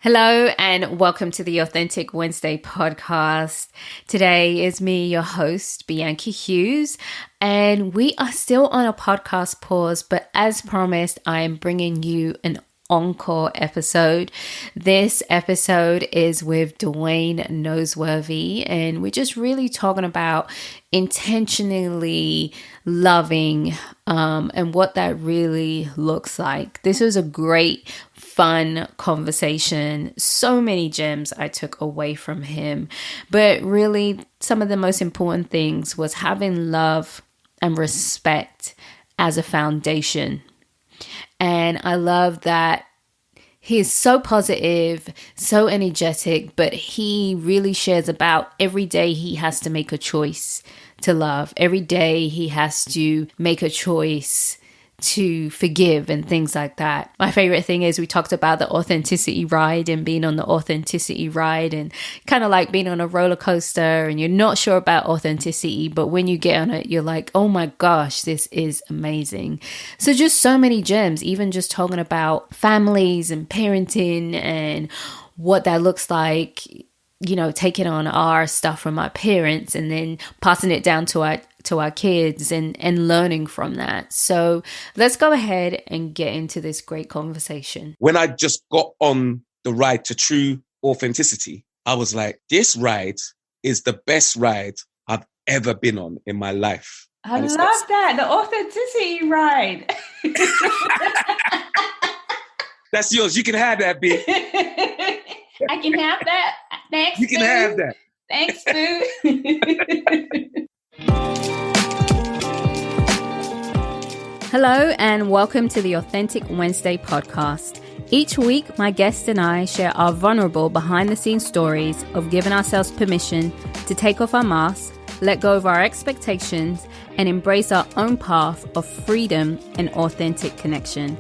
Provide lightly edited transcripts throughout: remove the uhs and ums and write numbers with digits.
Hello and welcome to the Authentic Wednesday podcast. Today is me, your host, Bianca Hughes, and we are still on a podcast pause, but as promised, I am bringing you an Encore episode. This episode is with Dwayne Nosworthy, and we're just really talking about intentionally loving and what that really looks like. This was a great, fun conversation. So many gems I took away from him, but really some of the most important things was having love and respect as a foundation. And I love that he's so positive, so energetic, but he really shares about every day he has to make a choice to love. Every day he has to make a choice to forgive and things like that. My favorite thing is we talked about the authenticity ride and being on the authenticity ride and kind of like being on a roller coaster and you're not sure about authenticity, but when you get on it, you're like, oh my gosh, this is amazing. So just so many gems, even just talking about families and parenting and what that looks like, you know, taking on our stuff from our parents and then passing it down to our kids and learning from that. So let's go ahead and get into this great conversation. When I just got on the ride to true authenticity, I was like, this ride is the best ride I've ever been on in my life. I love that. The authenticity ride. That's yours. You can have that, B. I can have that. Thanks, You can have that. Thanks, Boo. Hello and welcome to the Authentic Wednesday podcast. Each week, my guests and I share our vulnerable behind-the-scenes stories of giving ourselves permission to take off our masks, let go of our expectations, and embrace our own path of freedom and authentic connection.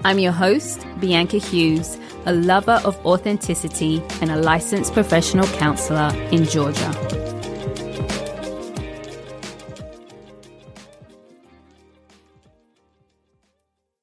I'm your host, Bianca Hughes, a lover of authenticity and a licensed professional counselor in Georgia.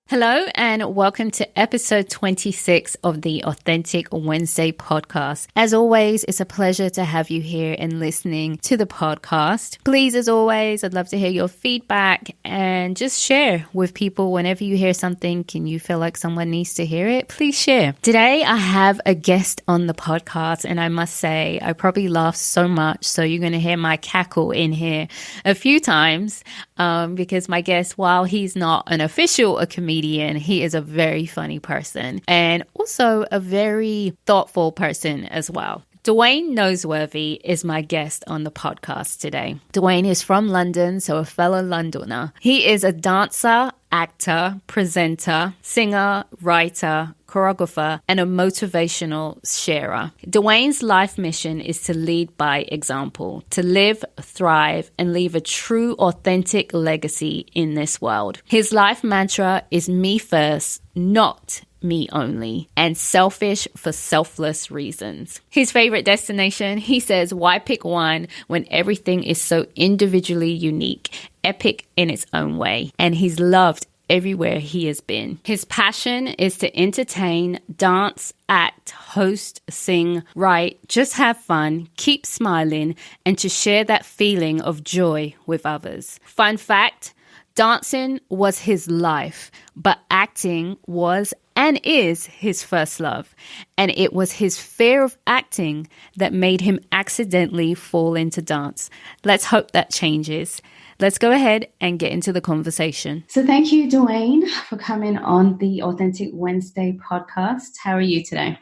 Hello and welcome to episode 26 of the Authentic Wednesday podcast. As always, it's a pleasure to have you here and listening to the podcast. Please, as always, I'd love to hear your feedback and just share with people whenever you hear something and you feel like someone needs to hear it, please share. Today, I have a guest on the podcast and I must say, I probably laughed so much. So you're going to hear my cackle in here a few times because my guest, while he's not an official comedian, he is a very funny person and also a very thoughtful person as well. Dwayne Nosworthy is my guest on the podcast today. Dwayne is from London, so a fellow Londoner. He is a dancer, actor, presenter, singer, writer, choreographer, and a motivational sharer. Dwayne's life mission is to lead by example, to live, thrive, and leave a true, authentic legacy in this world. His life mantra is me first, not me only, and selfish for selfless reasons. His favorite destination, he says, why pick one when everything is so individually unique, epic in its own way, and he's loved everywhere he has been. His passion is to entertain, dance, act, host, sing, write, just have fun, keep smiling, and to share that feeling of joy with others. Fun fact, dancing was his life, but acting was and is his first love. And it was his fear of acting that made him accidentally fall into dance. Let's hope that changes. Let's go ahead and get into the conversation. So thank you, Dwayne, for coming on the Authentic Wednesday podcast. How are you today?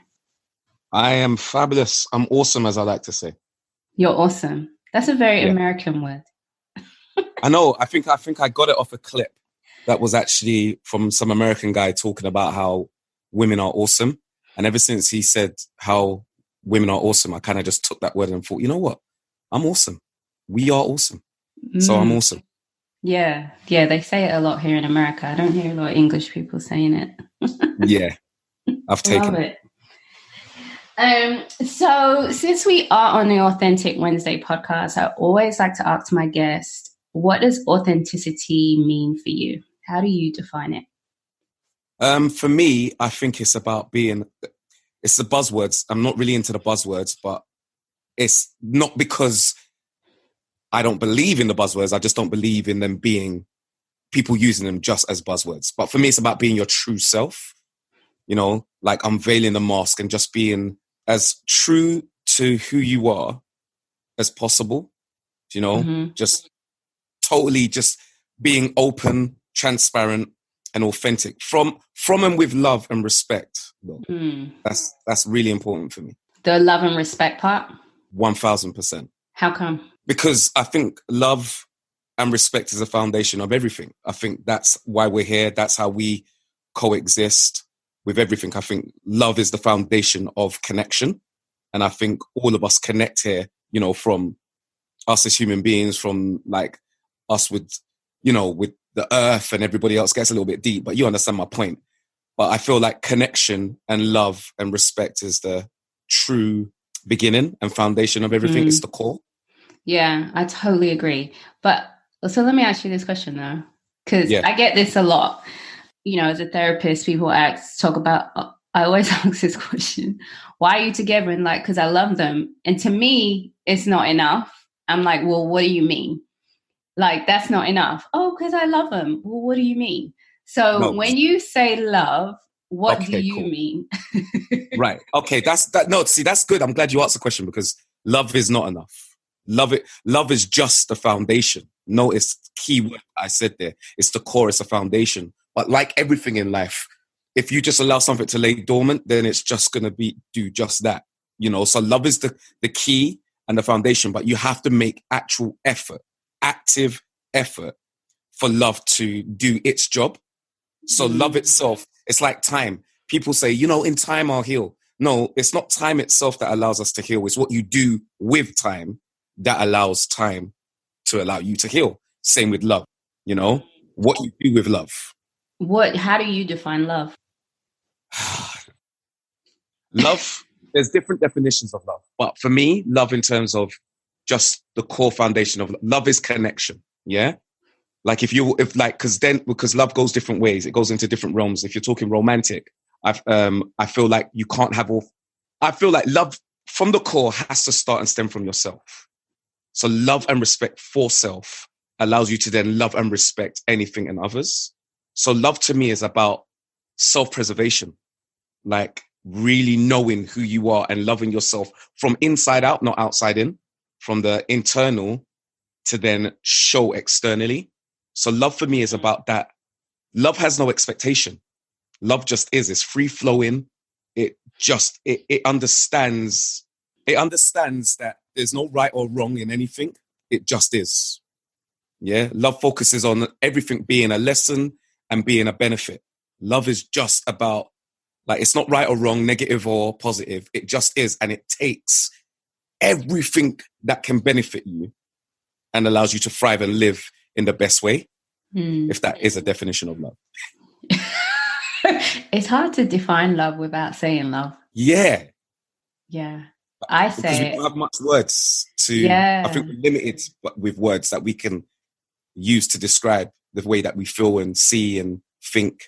I am fabulous. I'm awesome, as I like to say. You're awesome. That's a very American word. I know. I think I got it off a clip that was actually from some American guy talking about how women are awesome. And ever since he said how women are awesome, I kind of just took that word and thought, you know what? I'm awesome. We are awesome. So I'm awesome. Yeah, they say it a lot here in America. I don't hear a lot of English people saying it. Yeah, I've taken Love it. So since we are on the Authentic Wednesday podcast, I always like to ask my guests, what does authenticity mean for you? How do you define it? For me, I think it's about being it's the buzzwords. I'm not really into the buzzwords, but it's not because I don't believe in the buzzwords. I just don't believe in them being people using them just as buzzwords. But for me, it's about being your true self, you know, like unveiling the mask and just being as true to who you are as possible, you know, just totally just being open, transparent, and authentic from and with love and respect. That's really important for me. The love and respect part? 1000%. How come? Because I think love and respect is the foundation of everything. I think that's why we're here. That's how we coexist with everything. I think love is the foundation of connection. And I think all of us connect here, you know, from us as human beings, from like us with, you know, with the earth, and everybody else gets a little bit deep, but you understand my point. But I feel like connection and love and respect is the true beginning and foundation of everything. It's the core. Yeah, I totally agree. But so let me ask you this question though, because I get this a lot. You know, as a therapist, people talk about, I always ask this question, why are you together? And like, because I love them. And to me, it's not enough. I'm like, well, what do you mean? Like, that's not enough. Oh, because I love them. Well, what do you mean? So when you say love, what do you mean? Right. Okay. That's good. I'm glad you asked the question, because love is not enough. Love is just the foundation. Notice key word I said there. It's the core, it's the foundation. But like everything in life, if you just allow something to lay dormant, then it's just going to do just that. You know, so love is the key and the foundation, but you have to make actual effort, active effort for love to do its job. So love itself, it's like time. People say, you know, in time I'll heal. No, it's not time itself that allows us to heal. It's what you do with time that allows time to allow you to heal. Same with love, you know, what you do with love. How do you define love? Love, there's different definitions of love. But for me, love in terms of just the core foundation of love is connection. Yeah. Like because love goes different ways. It goes into different realms. If you're talking romantic, I feel like you can't have I feel like love from the core has to start and stem from yourself. So love and respect for self allows you to then love and respect anything and others. So love to me is about self-preservation, like really knowing who you are and loving yourself from inside out, not outside in, from the internal to then show externally. So love for me is about that. Love has no expectation. Love just is. It's free flowing. It understands that there's no right or wrong in anything. It just is. Yeah. Love focuses on everything being a lesson and being a benefit. Love is just about, like, it's not right or wrong, negative or positive. It just is. And it takes everything that can benefit you and allows you to thrive and live in the best way. If that is a definition of love. It's hard to define love without saying love. Yeah. Yeah. I say because we don't have much words to, I think we're limited with words that we can use to describe the way that we feel and see and think,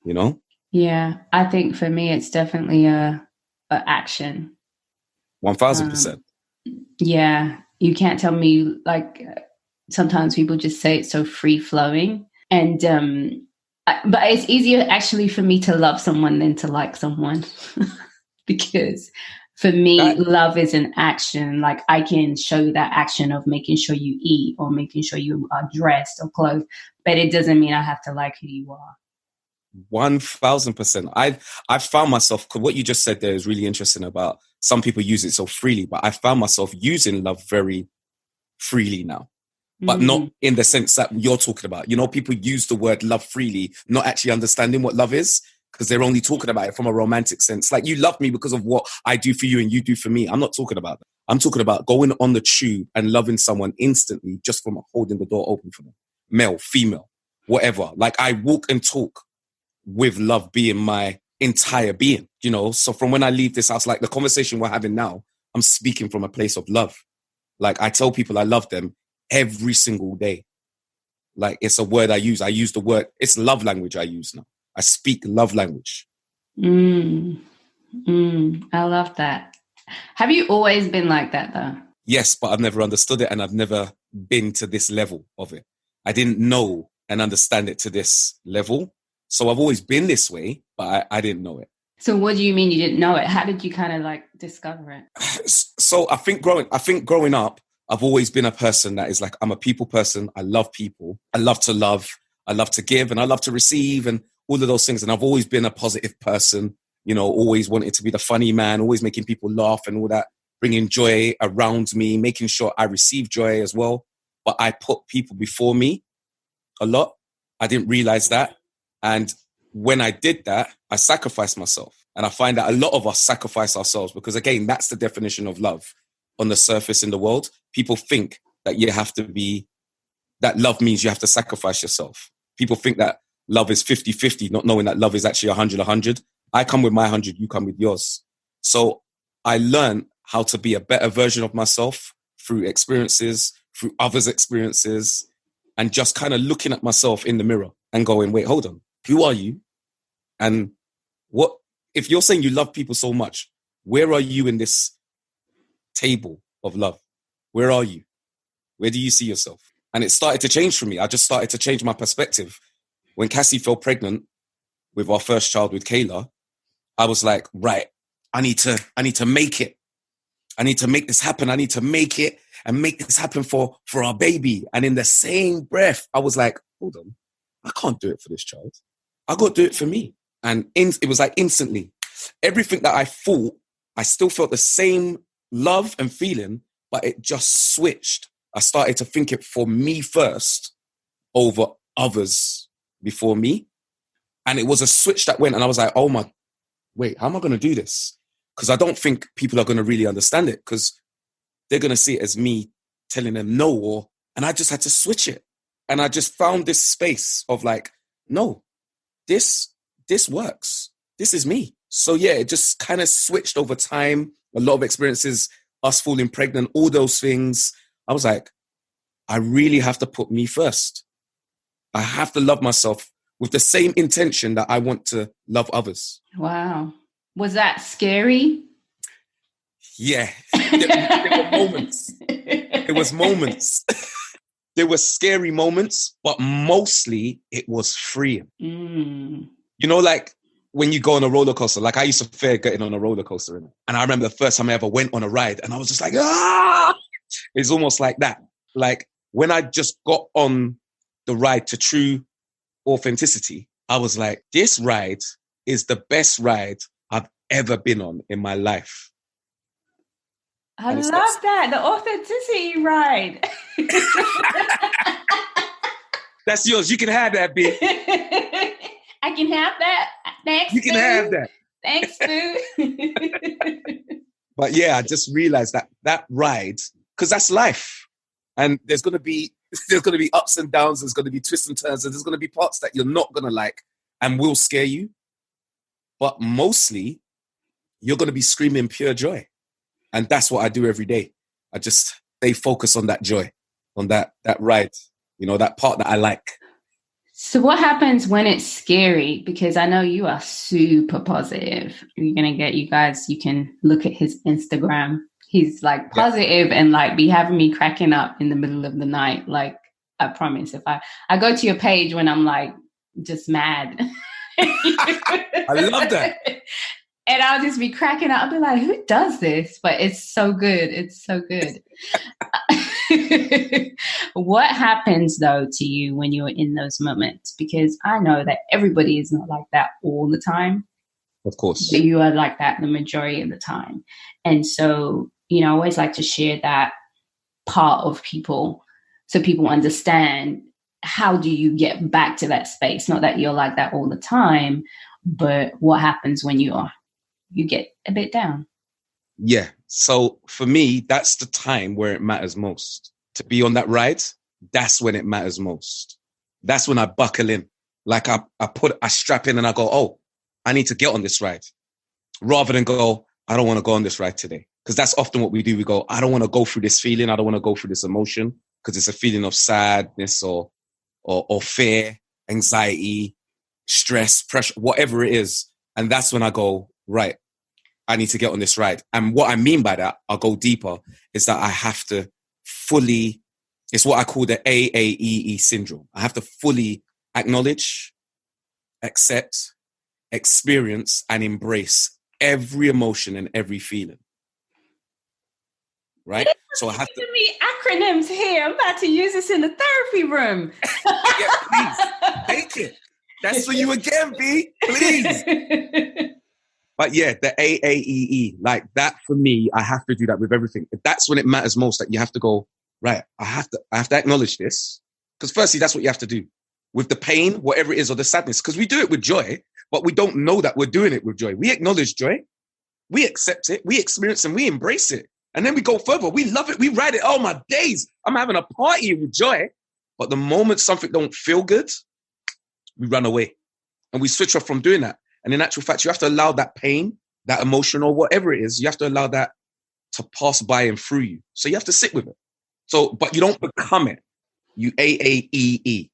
you know? Yeah. I think for me, it's definitely a action. 1000%. Yeah. You can't tell me, like, sometimes people just say it's so free flowing, and but it's easier actually for me to love someone than to like someone because for me, love is an action. Like, I can show you that action of making sure you eat or making sure you are dressed or clothed, but it doesn't mean I have to like who you are. 1000%. I've found myself, because what you just said there is really interesting about some people use it so freely, but I found myself using love very freely now. But not in the sense that you're talking about. You know, people use the word love freely, not actually understanding what love is, because they're only talking about it from a romantic sense. Like, you love me because of what I do for you and you do for me. I'm not talking about that. I'm talking about going on the tube and loving someone instantly just from holding the door open for them. Male, female, whatever. Like, I walk and talk with love being my entire being, you know? So from when I leave this house, like the conversation we're having now, I'm speaking from a place of love. Like, I tell people I love them every single day. Like, it's a word I use. I use the word, it's love language I use now. I speak love language. I love that. Have you always been like that though? Yes, but I've never understood it and I've never been to this level of it. I didn't know and understand it to this level. So I've always been this way, but I didn't know it. So what do you mean you didn't know it? How did you kind of like discover it? So I think growing up, I've always been a person that is like, I'm a people person. I love people. I love to love. I love to give and I love to receive and all of those things. And I've always been a positive person, you know, always wanted to be the funny man, always making people laugh and all that, bringing joy around me, making sure I receive joy as well. But I put people before me a lot. I didn't realize that. And when I did that, I sacrificed myself. And I find that a lot of us sacrifice ourselves because, again, that's the definition of love on the surface in the world. People think that that love means you have to sacrifice yourself. People think that love is 50-50, not knowing that love is actually 100-100. I come with my 100, you come with yours. So I learned how to be a better version of myself through experiences, through others' experiences, and just kind of looking at myself in the mirror and going, wait, hold on, who are you? And what, if you're saying you love people so much, where are you in this table of love? Where are you? Where do you see yourself? And it started to change for me. I just started to change my perspective. When Cassie fell pregnant with our first child, with Kayla, I was like, right, I need to make it. I need to make this happen. I need to make it and make this happen for our baby. And in the same breath, I was like, hold on, I can't do it for this child. I got to do it for me. And it was like instantly, everything that I thought, I still felt the same love and feeling, but it just switched. I started to think it for me first over others before me. And it was a switch that went, and I was like, oh my, wait, how am I going to do this? Because I don't think people are going to really understand it because they're going to see it as me telling them no, and I just had to switch it. And I just found this space of like, no, this works. This is me. So yeah, it just kind of switched over time. A lot of experiences, us falling pregnant, all those things. I was like, I really have to put me first. I have to love myself with the same intention that I want to love others. Wow. Was that scary? Yeah. There were moments. There was moments. There were scary moments, but mostly it was freeing. You know, like when you go on a roller coaster, like I used to fear getting on a roller coaster. And I remember the first time I ever went on a ride and I was just like, ah! It's almost like that. Like when I just got on the ride to true authenticity, I was like, this ride is the best ride I've ever been on in my life. I love that. The authenticity ride. That's yours. You can have that, B. I can have that. Thanks, You can have that. Thanks, Boo. But yeah, I just realized that ride, because that's life. And there's going to be ups and downs. There's going to be twists and turns. And there's going to be parts that you're not going to like and will scare you. But mostly, you're going to be screaming pure joy. And that's what I do every day. I just stay focused on that joy, on that ride, you know, that part that I like. So what happens when it's scary? Because I know you are super positive. You're going to get, you guys, you can look at his Instagram. He's like positive and like be having me cracking up in the middle of the night. Like, I promise, if I go to your page when I'm like just mad. I love that. And I'll just be cracking up. I'll be like, who does this? But it's so good. It's so good. What happens, though, to you when you're in those moments? Because I know that everybody is not like that all the time. Of course. But you are like that the majority of the time. And so, you know, I always like to share that part of people so people understand, how do you get back to that space? Not that you're like that all the time, but what happens when you get a bit down? Yeah. So for me, that's the time where it matters most. To be on that ride, that's when it matters most. That's when I buckle in. Like I strap in and I go, oh, I need to get on this ride. Rather than go, I don't want to go on this ride today. Because that's often what we do. We go, I don't want to go through this feeling. I don't want to go through this emotion because it's a feeling of sadness or fear, anxiety, stress, pressure, whatever it is. And that's when I go, right, I need to get on this ride. And what I mean by that, I'll go deeper, is that I have to fully, it's what I call the AAEE Syndrome. I have to fully acknowledge, accept, experience, and embrace every emotion and every feeling. Right? So I have to... me acronyms here. I'm about to use this in the therapy room. Yeah, please. Take it. That's for you again, B. Please. But yeah, the AAEE, like that for me, I have to do that with everything. That's when it matters most, that you have to go, right, I have to acknowledge this. Because firstly, that's what you have to do. With the pain, whatever it is, or the sadness. Because we do it with joy, but we don't know that we're doing it with joy. We acknowledge joy. We accept it. We experience and we embrace it. And then we go further. We love it. We ride it. Oh, my days. I'm having a party with joy. But the moment something don't feel good, we run away. And we switch off from doing that. And in actual fact, you have to allow that pain, that emotion, or whatever it is, you have to allow that to pass by and through you. So you have to sit with it. So, but you don't become it. You AAEE.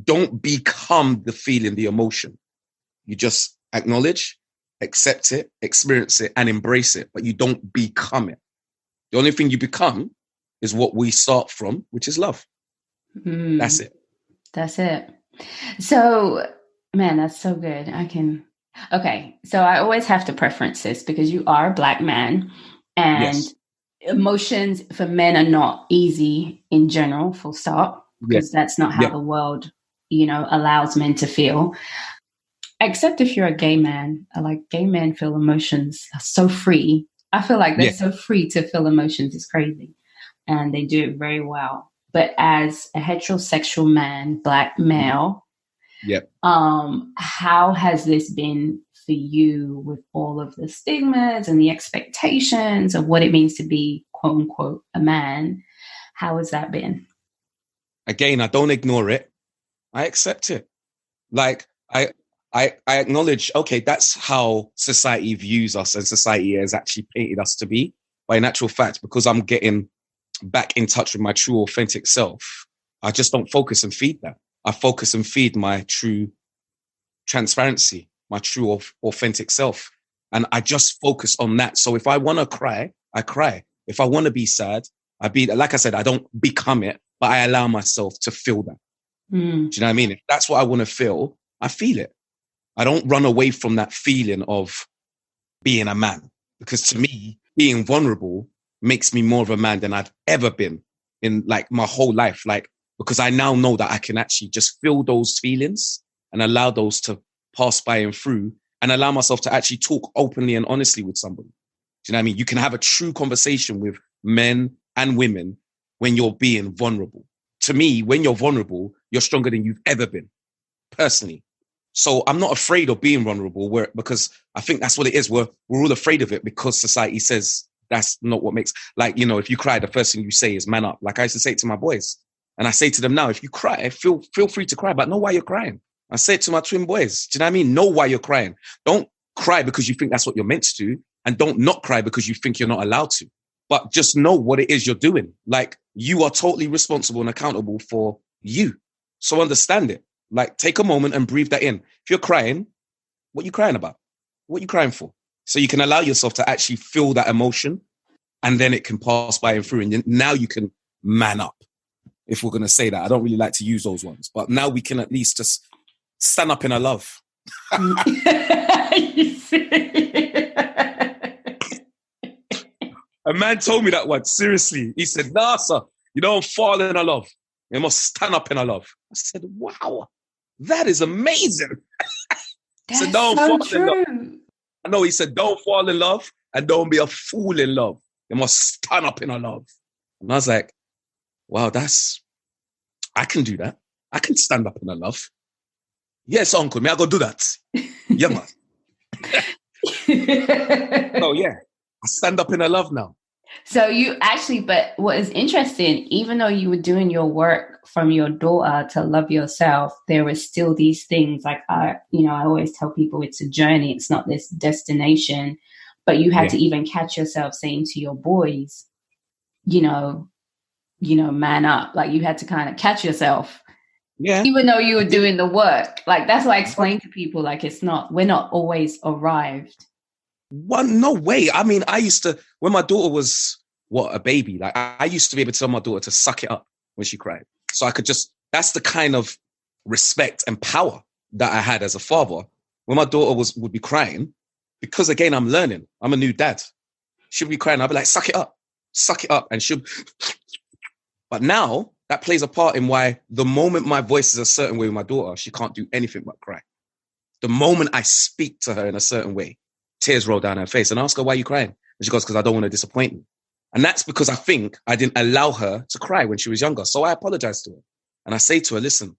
Don't become the feeling, the emotion. You just acknowledge, accept it, experience it, and embrace it. But you don't become it. The only thing you become is what we start from, which is love. That's it. That's it. So, man, that's so good. Okay. So I always have to preference this because you are a Black man, and Yes. emotions for men are not easy in general, full stop, because that's not how the world, allows men to feel. Except if you're a gay man. Like, gay men feel emotions so free. I feel like they're so free to feel emotions. It's crazy. And they do it very well. But as a heterosexual man, Black male, how has this been for you with all of the stigmas and the expectations of what it means to be, quote unquote, a man? How has that been? Again, I don't ignore it. I accept it. Like, I acknowledge, okay, that's how society views us and society has actually painted us to be. But in actual fact, because I'm getting back in touch with my true authentic self, I just don't focus and feed that. I focus and feed my true transparency, my true authentic self. And I just focus on that. So if I want to cry, I cry. If I want to be sad, like I said, I don't become it, but I allow myself to feel that. Do you know what I mean? If that's what I want to feel, I feel it. I don't run away from that feeling of being a man, because to me, being vulnerable makes me more of a man than I've ever been in like my whole life. Like, because I now know that I can actually just feel those feelings and allow those to pass by and through, and allow myself to actually talk openly and honestly with somebody. Do you know what I mean? You can have a true conversation with men and women when you're being vulnerable. To me, when you're vulnerable, you're stronger than you've ever been, personally. So I'm not afraid of being vulnerable, because I think that's what it is. We're all afraid of it because society says that's not what makes, like, if you cry, the first thing you say is man up. Like I used to say it to my boys, and I say to them now, if you cry, feel free to cry, but know why you're crying. I say it to my twin boys. Do you know what I mean? Know why you're crying. Don't cry because you think that's what you're meant to do, and don't not cry because you think you're not allowed to. But just know what it is you're doing. Like, you are totally responsible and accountable for you. So understand it. Like, take a moment and breathe that in. If you're crying, what are you crying about? What are you crying for? So you can allow yourself to actually feel that emotion, and then it can pass by and through. And now you can man up, if we're going to say that. I don't really like to use those ones, but now we can at least just stand up in our love. A man told me that once, seriously. He said, nah, sir, you don't fall in our love. You must stand up in our love. I said, wow, that is amazing. That's so don't so fall true. in love. I know, he said, don't fall in love and don't be a fool in love. You must stand up in our love. And I was like, wow, I can do that. I can stand up in our love. Yes, uncle, may I go do that? Yeah, man. Oh, yeah. I stand up in our love now. So you actually, but what is interesting, even though you were doing your work from your daughter to love yourself, there were still these things like, I always tell people it's a journey. It's not this destination, but you had to even catch yourself saying to your boys, man up. Like, you had to kind of catch yourself. Yeah. Even though you were doing the work. Like, that's why I explain to people, like, we're not always arrived. No way. I mean, I used to, when my daughter was, a baby, like I used to be able to tell my daughter to suck it up when she cried. So I could just, that's the kind of respect and power that I had as a father. When my daughter would be crying, because again, I'm learning. I'm a new dad. She'll be crying. I'll be like, suck it up. And but now that plays a part in why the moment my voice is a certain way with my daughter, she can't do anything but cry. The moment I speak to her in a certain way, tears roll down her face, and I ask her, why are you crying? And she goes, because I don't want to disappoint you. And that's because I think I didn't allow her to cry when she was younger. So I apologize to her. And I say to her, listen,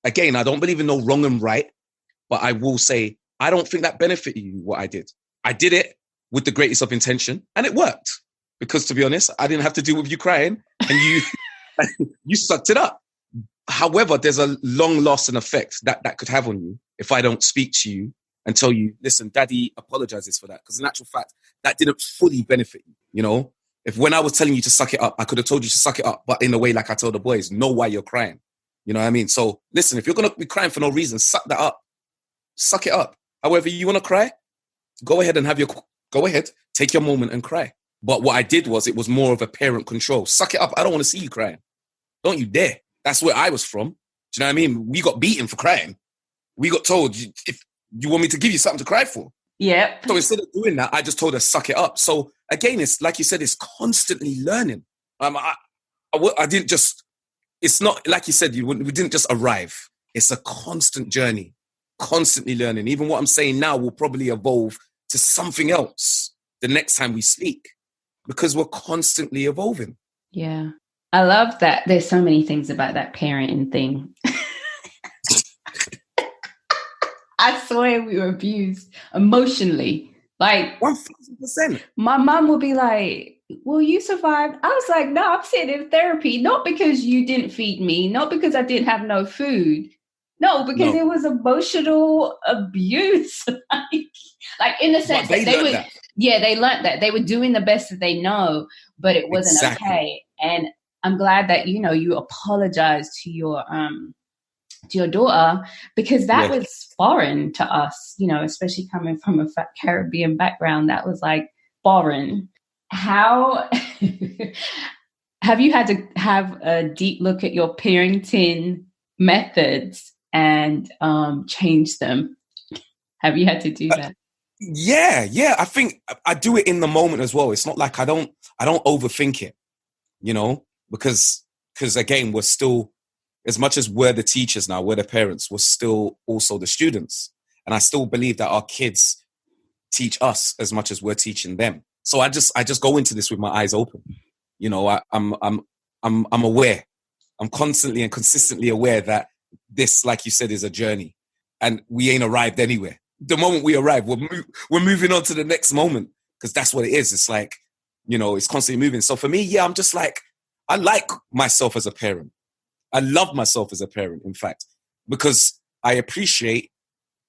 again, I don't believe in no wrong and right, but I will say, I don't think that benefited you, what I did. I did it with the greatest of intention, and it worked. Because to be honest, I didn't have to deal with you crying, and you sucked it up. However, there's a long-lasting effect that could have on you if I don't speak to you and tell you, listen, daddy apologizes for that. Because in actual fact, that didn't fully benefit you, you know? If when I was telling you to suck it up, I could have told you to suck it up, but in a way like I told the boys, know why you're crying. You know what I mean? So listen, if you're going to be crying for no reason, suck that up. Suck it up. However, you want to cry, go ahead, take your moment and cry. But what I did was, it was more of a parent control. Suck it up. I don't want to see you crying. Don't you dare. That's where I was from. Do you know what I mean? We got beaten for crying. We got told, if you want me to give you something to cry for. Yeah. So instead of doing that, I just told her, suck it up. So again, it's like you said, it's constantly learning. I didn't just, it's not like you said, we didn't just arrive. It's a constant journey, constantly learning. Even what I'm saying now will probably evolve to something else the next time we speak, because we're constantly evolving. Yeah. I love that. There's so many things about that parenting thing. I swear we were abused emotionally. Like 1000%. My mom would be like, well, you survived. I was like, no, I'm sitting in therapy, not because you didn't feed me, not because I didn't have no food. No, because it was emotional abuse. like in the sense that they would, they learned that. They were doing the best that they know, but it wasn't okay. And I'm glad that, you apologized to your daughter, because that was foreign to us, especially coming from a Caribbean background. That was like foreign. How have you had to have a deep look at your parenting methods and change them? Have you had to do that? Yeah. I think I do it in the moment as well. It's not like I don't overthink it, because again, we're still, as much as we're the teachers now, we're the parents, we're still also the students. And I still believe that our kids teach us as much as we're teaching them. So I just go into this with my eyes open. I'm aware. I'm constantly and consistently aware that this, like you said, is a journey, and we ain't arrived anywhere. The moment we arrive, we're moving on to the next moment, because that's what it is. It's like, it's constantly moving. So for me, I'm just like, I like myself as a parent. I love myself as a parent, in fact, because I appreciate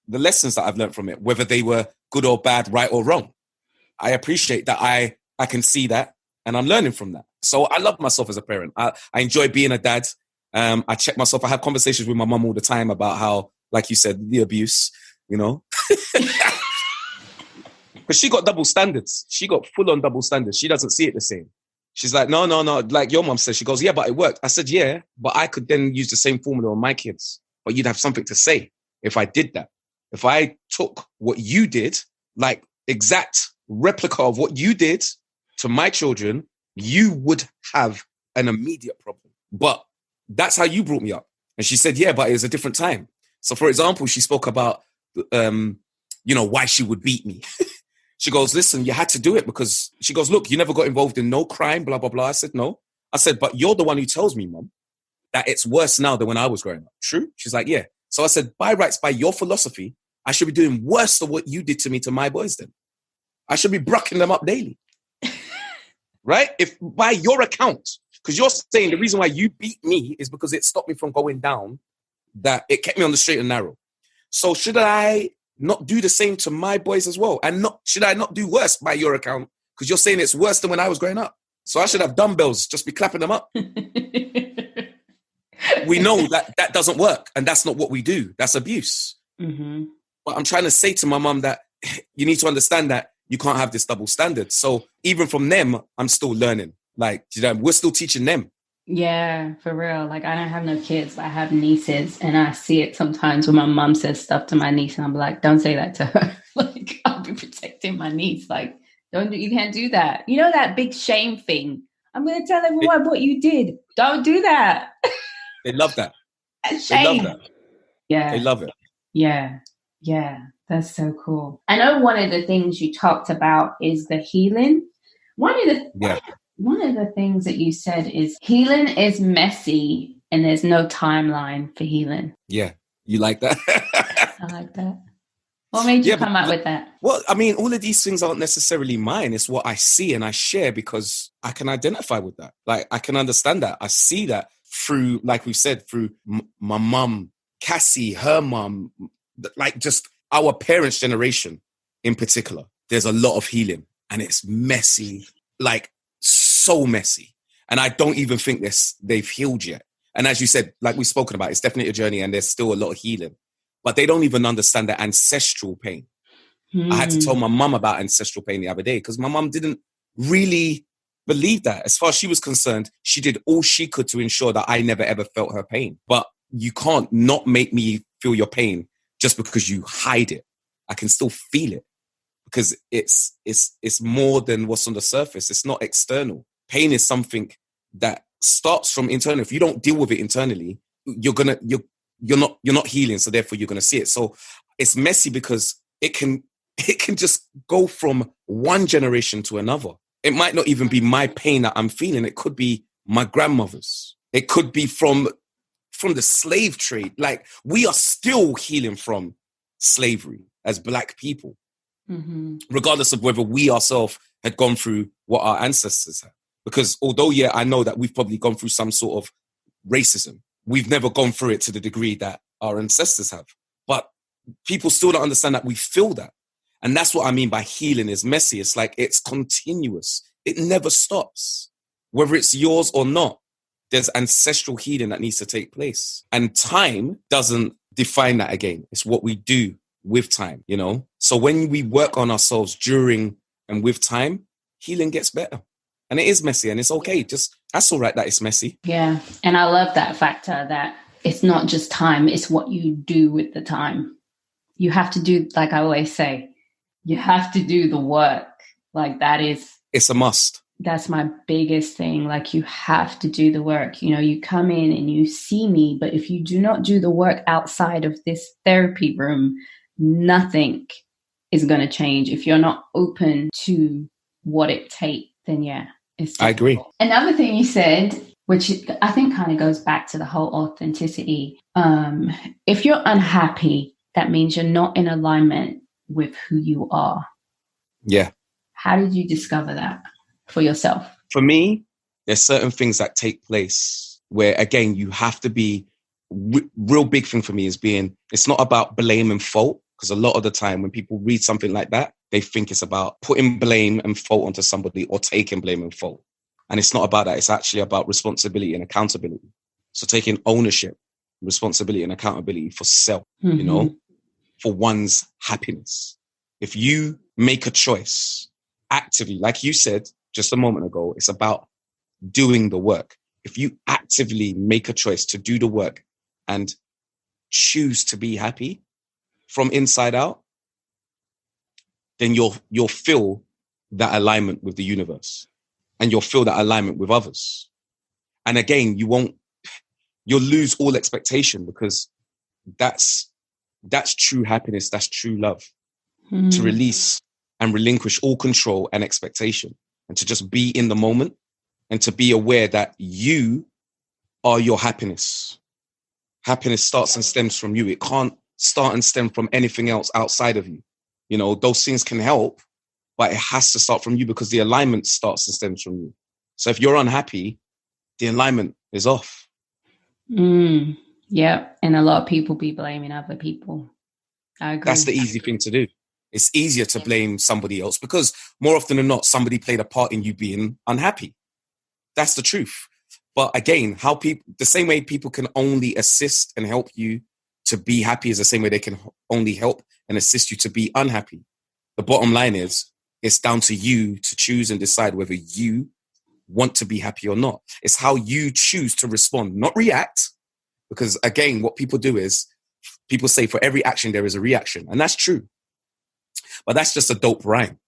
the lessons that I've learned from it, whether they were good or bad, right or wrong. I appreciate that I can see that, and I'm learning from that. So I love myself as a parent. I enjoy being a dad. I check myself. I have conversations with my mum all the time about how, like you said, the abuse, Because she got double standards. She got full-on double standards. She doesn't see it the same. She's like, no. Like your mum says, she goes, yeah, but it worked. I said, yeah, but I could then use the same formula on my kids. But you'd have something to say if I did that. If I took what you did, like exact replica of what you did to my children, you would have an immediate problem. But that's how you brought me up. And she said, yeah, but it was a different time. So for example, she spoke about, why she would beat me. She goes, listen, you had to do it because, she goes, look, you never got involved in no crime, blah, blah, blah. I said, no. I said, but you're the one who tells me, Mum, that it's worse now than when I was growing up. True? She's like, yeah. So I said, by rights, by your philosophy, I should be doing worse than what you did to me to my boys then. I should be brucking them up daily. Right? If by your account, because you're saying the reason why you beat me is because it stopped me from going down, that it kept me on the straight and narrow. So should I not do the same to my boys as well? And should I not do worse by your account? Because you're saying it's worse than when I was growing up. So I should have dumbbells, just be clapping them up. We know that doesn't work. And that's not what we do. That's abuse. Mm-hmm. But I'm trying to say to my mum that you need to understand that you can't have this double standard. So even from them, I'm still learning. Like, you know, we're still teaching them. Yeah, for real. Like, I don't have no kids, but I have nieces, and I see it sometimes when my mom says stuff to my niece, and I'm like, don't say that to her. Like, I'll be protecting my niece. Like, you can't do that. You know, that big shame thing. I'm going to tell everyone what you did. Don't do that. They love that. That's They love shame. that. Yeah. They love it. Yeah. Yeah. That's so cool. I know one of the things you talked about is the healing. One of the things that you said is healing is messy and there's no timeline for healing. Yeah. You like that? I like that. What made you come up with that? Well, I mean, all of these things aren't necessarily mine. It's what I see and I share because I can identify with that. Like, I can understand that. I see that through, like we said, through my mum, Cassie, her mum, like just our parents' generation in particular. There's a lot of healing and it's messy, like so messy. And I don't even think they've healed yet. And as you said, like we've spoken about, it's definitely a journey and there's still a lot of healing. But they don't even understand the ancestral pain. I had to tell my mum about ancestral pain the other day because my mum didn't really believe that. As far as she was concerned, she did all she could to ensure that I never ever felt her pain. But you can't not make me feel your pain just because you hide it. I can still feel it because it's more than what's on the surface. It's not external. Pain is something that starts from internal. If you don't deal with it internally, you're not healing, so therefore you're gonna see it. So it's messy because it can just go from one generation to another. It might not even be my pain that I'm feeling. It could be my grandmother's. It could be from the slave trade. Like, we are still healing from slavery as Black people, regardless of whether we ourselves had gone through what our ancestors had. Because although, yeah, I know that we've probably gone through some sort of racism, we've never gone through it to the degree that our ancestors have. But people still don't understand that we feel that. And that's what I mean by healing is messy. It's like it's continuous. It never stops. Whether it's yours or not, there's ancestral healing that needs to take place. And time doesn't define that again. It's what we do with time, you know? So when we work on ourselves during and with time, healing gets better. And it is messy and it's okay. Just, that's all right that it's messy. Yeah. And I love that factor that it's not just time, it's what you do with the time. You have to do, like I always say, you have to do the work. Like it's a must. That's my biggest thing. Like, you have to do the work. You know, you come in and you see me, but if you do not do the work outside of this therapy room, nothing is going to change. If you're not open to what it takes, then yeah, it's difficult. I agree. Another thing you said, which I think kind of goes back to the whole authenticity. If you're unhappy, that means you're not in alignment with who you are. Yeah. How did you discover that for yourself? For me, there's certain things that take place where, again, you have to be, real big thing for me is it's not about blame and fault. Because a lot of the time when people read something like that, they think it's about putting blame and fault onto somebody or taking blame and fault. And it's not about that. It's actually about responsibility and accountability. So taking ownership, responsibility and accountability for self, you know, for one's happiness. If you make a choice actively, like you said just a moment ago, it's about doing the work. If you actively make a choice to do the work and choose to be happy from inside out, then you'll feel that alignment with the universe and you'll feel that alignment with others. And again, you'll lose all expectation because that's true happiness. That's true love. To release and relinquish all control and expectation and to just be in the moment and to be aware that you are your happiness. Happiness starts and stems from you. It can't start and stem from anything else outside of you. You know, those things can help, but it has to start from you because the alignment starts and stems from you. So if you're unhappy, the alignment is off. Yeah. And a lot of people be blaming other people. I agree. That's the easy thing to do. It's easier to blame somebody else because more often than not, somebody played a part in you being unhappy. That's the truth. But again, the same way people can only assist and help you to be happy is the same way they can only help and assist you to be unhappy. The bottom line is, It's down to you to choose and decide whether you want to be happy or not. It's how you choose to respond, not react. Because again, what people do is people say for every action, there is a reaction. And that's true. But that's just a dope rhyme.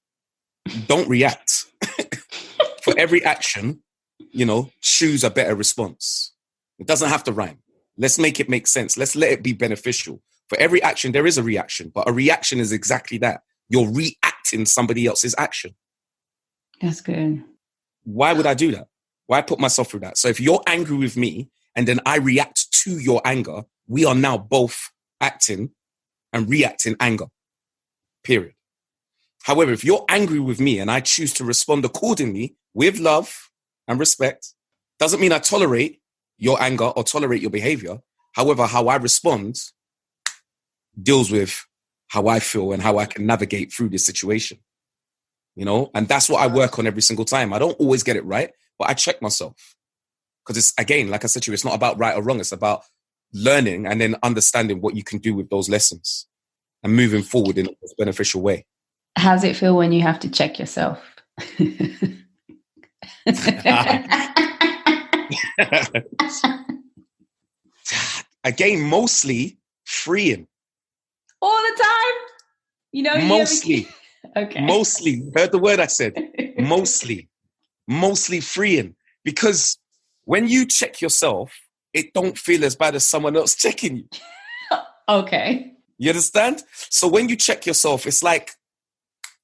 Don't react. For every action, choose a better response. It doesn't have to rhyme. Let's make it make sense. Let's let it be beneficial. For every action, there is a reaction. But a reaction is exactly that. You're reacting somebody else's action. That's good. Why would I do that? Why put myself through that? So if you're angry with me and then I react to your anger, we are now both acting and reacting anger. Period. However, if you're angry with me and I choose to respond accordingly with love and respect, doesn't mean I tolerate your anger or tolerate your behavior. However, how I respond deals with how I feel and how I can navigate through this situation. And that's what I work on every single time. I don't always get it right, but I check myself. Because it's, again, like I said to you, it's not about right or wrong. It's about learning and then understanding what you can do with those lessons and moving forward in a beneficial way. How's it feel when you have to check yourself? Again, mostly freeing. All the time? Mostly. Okay. Mostly. Heard the word I said. Mostly freeing. Because when you check yourself, it don't feel as bad as someone else checking you. Okay. You understand? So when you check yourself, it's like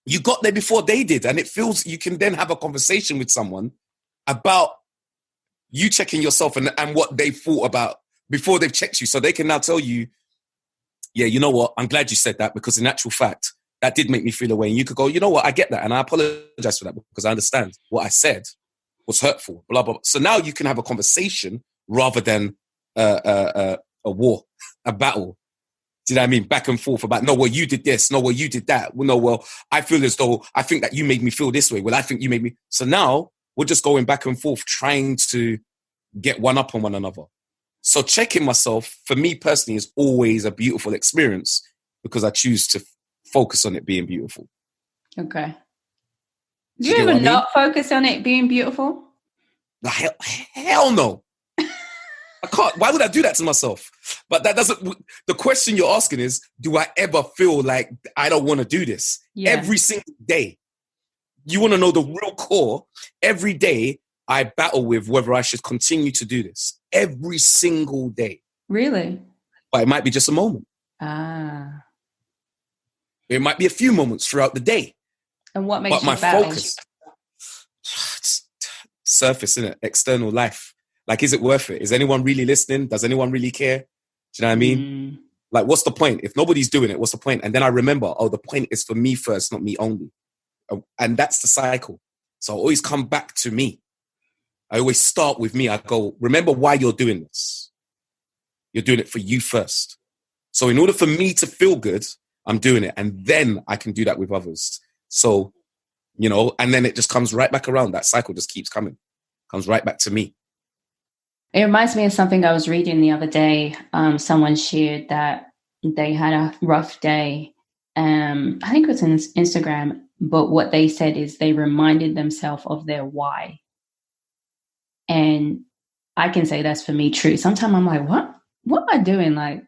you got there before they did. And it feels you can then have a conversation with someone about you checking yourself and what they thought about before they've checked you. So they can now tell you, yeah, you know what? I'm glad you said that, because in actual fact, that did make me feel away. And you could go, you know what? I get that. And I apologize for that, because I understand what I said was hurtful, blah, blah, blah. So now you can have a conversation rather than a war, a battle. Do you know what I mean? Back and forth about, no, well, you did this. No, well, you did that. Well, no, well, I feel as though I think that you made me feel this way. Well, I think you made me. So now we're just going back and forth, trying to get one up on one another. So checking myself, for me personally, is always a beautiful experience, because I choose to focus on it being beautiful. Okay. Do you ever not focus on it being beautiful? Hell no. I can't. Why would I do that to myself? But that doesn't, the question you're asking is, do I ever feel like I don't want to do this? Yeah. Every single day. You want to know the real core? Every day I battle with whether I should continue to do this. Every single day. Really? But it might be just a moment. Ah. It might be a few moments throughout the day. And what makes you battle? Focus, surface, innit? External life. Like, is it worth it? Is anyone really listening? Does anyone really care? Do you know what I mean? Like, what's the point? If nobody's doing it, what's the point? And then I remember, the point is for me first, not me only. And that's the cycle. So I always come back to me. I always start with me. I go, remember why you're doing this. You're doing it for you first. So in order for me to feel good, I'm doing it. And then I can do that with others. So, and then it just comes right back around. That cycle just keeps coming. Comes right back to me. It reminds me of something I was reading the other day. Someone shared that they had a rough day. I think it was on Instagram. But what they said is they reminded themselves of their why. And I can say that's for me true. Sometimes I'm like, what am I doing? Like,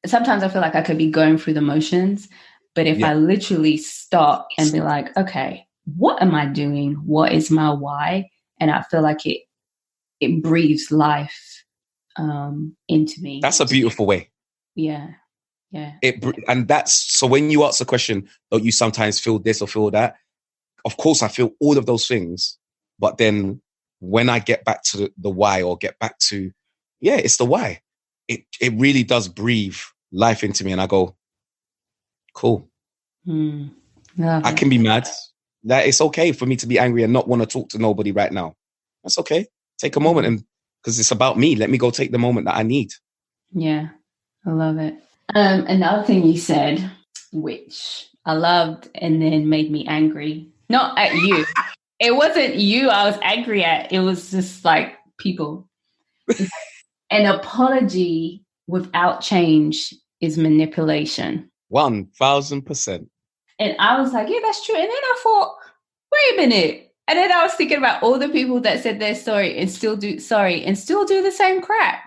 sometimes I feel like I could be going through the motions. But if I literally stop and be like, okay, what am I doing? What is my why? And I feel like it breathes life into me. That's a beautiful way. Yeah. Yeah. And that's, so when you ask the question, don't you sometimes feel this or feel that? Of course, I feel all of those things. But then when I get back to the why, or get back to, it's the why. It really does breathe life into me. And I go, cool. I can be mad. That it's okay for me to be angry and not want to talk to nobody right now. That's okay. Take a moment, and because it's about me, let me go take the moment that I need. Yeah, I love it. Another thing you said, which I loved and then made me angry, not at you. It wasn't you I was angry at. It was just like people. An apology without change is manipulation. 1000%. And I was like, yeah, that's true. And then I thought, wait a minute. And then I was thinking about all the people that said they're sorry and still do the same crap.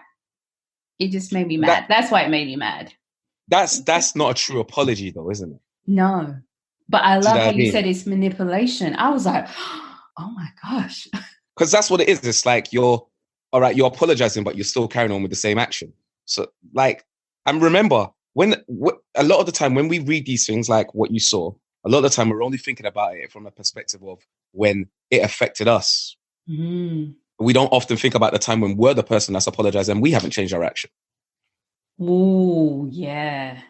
It just made me mad. That's why it made me mad. That's not a true apology though, isn't it? No. But I love how you mean? said it's manipulation. I was like, oh my gosh. Because that's what it is. It's like you're apologizing, but you're still carrying on with the same action. So like, and remember, a lot of the time when we read these things, like what you saw, a lot of the time we're only thinking about it from a perspective of when it affected us. Mm. We don't often think about the time when we're the person that's apologized and we haven't changed our action. Oh, yeah.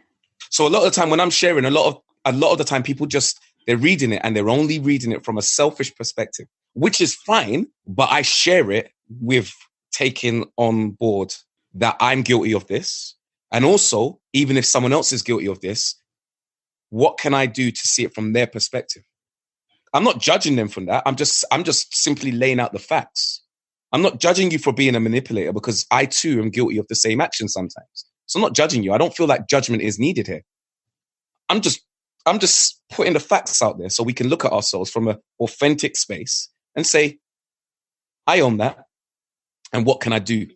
So a lot of the time when I'm sharing, a lot of the time people they're reading it and they're only reading it from a selfish perspective, which is fine, but I share it with taking on board that I'm guilty of this. And also, even if someone else is guilty of this, what can I do to see it from their perspective? I'm not judging them from that. I'm just simply laying out the facts. I'm not judging you for being a manipulator because I too am guilty of the same action sometimes. So I'm not judging you. I don't feel like judgment is needed here. I'm just putting the facts out there so we can look at ourselves from an authentic space and say, I own that. And what can I do?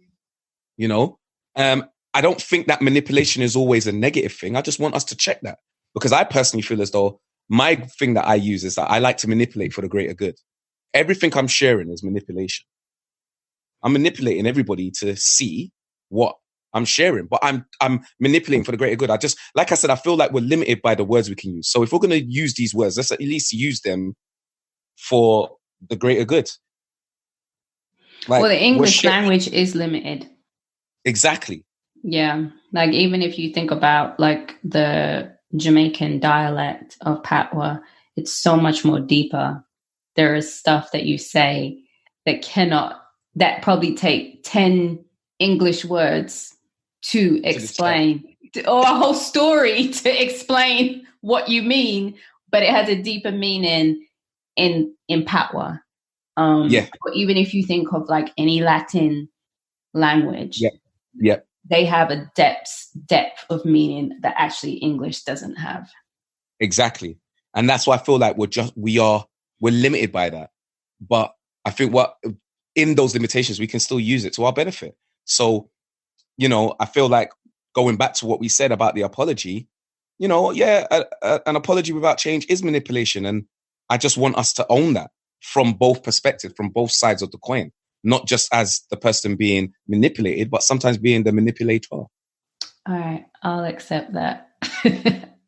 You know, I don't think that manipulation is always a negative thing. I just want us to check that, because I personally feel as though my thing that I use is that I like to manipulate for the greater good. Everything I'm sharing is manipulation. I'm manipulating everybody to see what I'm sharing, but I'm manipulating for the greater good. Like I said, I feel like we're limited by the words we can use. So if we're going to use these words, let's at least use them for the greater good. Like, well, the English language is limited. Exactly. Yeah. Like, even if you think about like the Jamaican dialect of Patois, it's so much more deeper. There is stuff that you say that probably take 10 English words to explain, or a whole story to explain what you mean, but it has a deeper meaning in Patois. Yeah. Or even if you think of like any Latin language, yeah, they have a depth of meaning that actually English doesn't have. Exactly. And that's why I feel like we're limited by that. But I think in those limitations, we can still use it to our benefit. So, you know, I feel like going back to what we said about the apology, you know, an apology without change is manipulation. And I just want us to own that from both perspectives, from both sides of the coin, not just as the person being manipulated, but sometimes being the manipulator. All right, I'll accept that.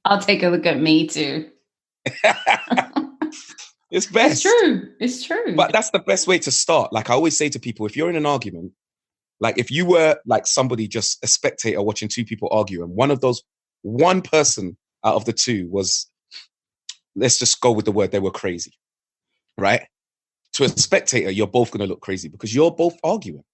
I'll take a look at me too. It's best. It's true. But that's the best way to start. Like I always say to people, if you're in an argument, like if you were like somebody, just a spectator watching two people argue, and one person out of the two was, let's just go with the word, they were crazy, right? To a spectator, you're both going to look crazy because you're both arguing.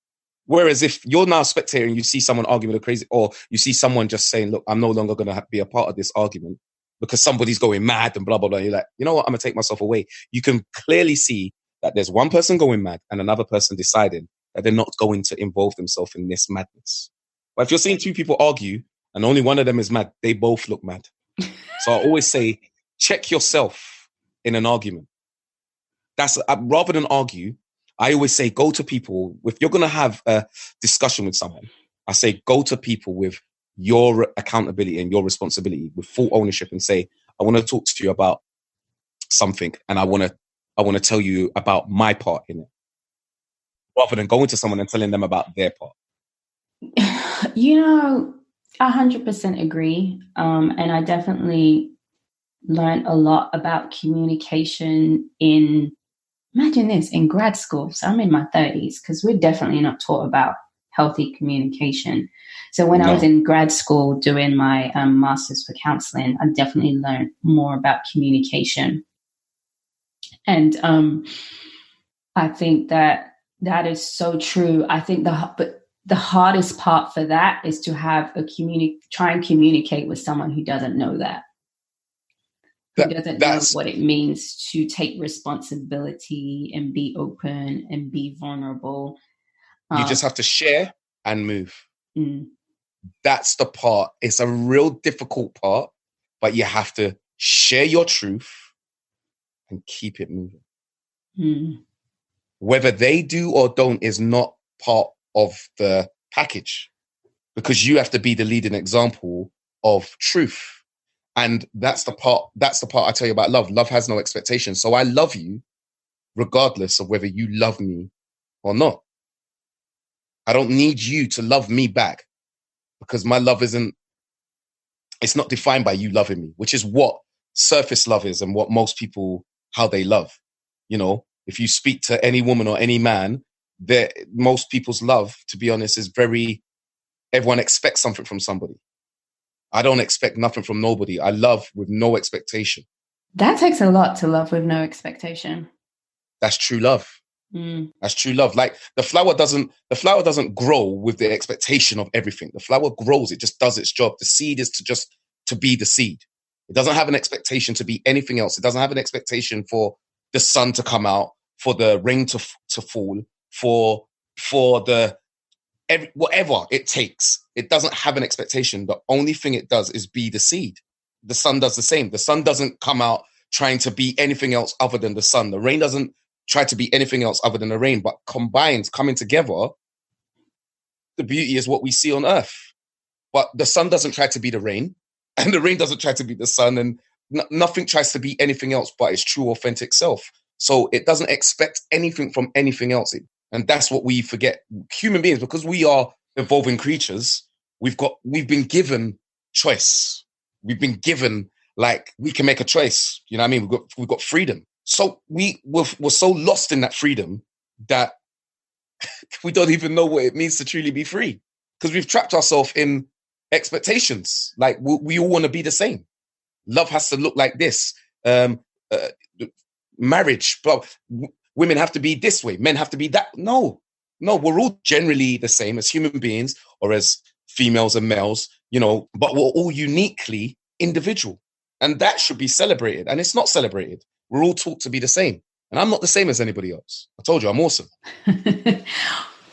Whereas if you're now a spectator and you see someone arguing crazy, or you see someone just saying, look, I'm no longer going to be a part of this argument because somebody's going mad and blah, blah, blah. You're like, you know what? I'm going to take myself away. You can clearly see that there's one person going mad and another person deciding that they're not going to involve themselves in this madness. But if you're seeing two people argue and only one of them is mad, they both look mad. So I always say, check yourself in an argument. That's rather than argue. I always say, go to people. If you're going to have a discussion with someone, I say, go to people with your accountability and your responsibility, with full ownership, and say, I want to talk to you about something, and I want to tell you about my part in it, rather than going to someone and telling them about their part. You know, 100% agree. And I definitely learned a lot about communication imagine this, in grad school. So I'm in my 30s, because we're definitely not taught about healthy communication. So when I was in grad school doing my master's for counseling, I definitely learned more about communication. And I think that is so true. I think the hardest part for that is to have try and communicate with someone who doesn't know that. Who doesn't know what it means to take responsibility and be open and be vulnerable. You just have to share and move. That's the part. It's a real difficult part, but you have to share your truth, and keep it moving. Mm. Whether they do or don't is not part of the package, because you have to be the leading example of truth. And that's the part I tell you about love. Love has no expectation. So I love you regardless of whether you love me or not. I don't need you to love me back, because my love it's not defined by you loving me, which is what surface love is and what most people, how they love. You know, if you speak to any woman or any man, most people's love, to be honest, is everyone expects something from somebody. I don't expect nothing from nobody. I love with no expectation. That takes a lot to love with no expectation. That's true love. That's true love. Like the flower doesn't grow with the expectation of everything. The flower grows. It just does its job. The seed is to be the seed. It doesn't have an expectation to be anything else. It doesn't have an expectation for the sun to come out, for the rain to fall, for whatever it takes. It doesn't have an expectation. The only thing it does is be the seed. The sun does the same. The sun doesn't come out trying to be anything else other than the sun. The rain doesn't try to be anything else other than the rain, but coming together, the beauty is what we see on earth. But the sun doesn't try to be the rain, and the rain doesn't try to be the sun, and nothing tries to be anything else but its true, authentic self. So it doesn't expect anything from anything else. And that's what we forget. Human beings, because we are evolving creatures, we've been given choice. We've been given, like, we can make a choice. You know what I mean? We've got freedom. So we're so lost in that freedom that we don't even know what it means to truly be free, because we've trapped ourselves in expectations. Like we all want to be the same. Love has to look like this. Marriage, women have to be this way. Men have to be that. No, we're all generally the same as human beings, or as females and males, you know, but we're all uniquely individual. And that should be celebrated. And it's not celebrated. We're all taught to be the same. And I'm not the same as anybody else. I told you, I'm awesome.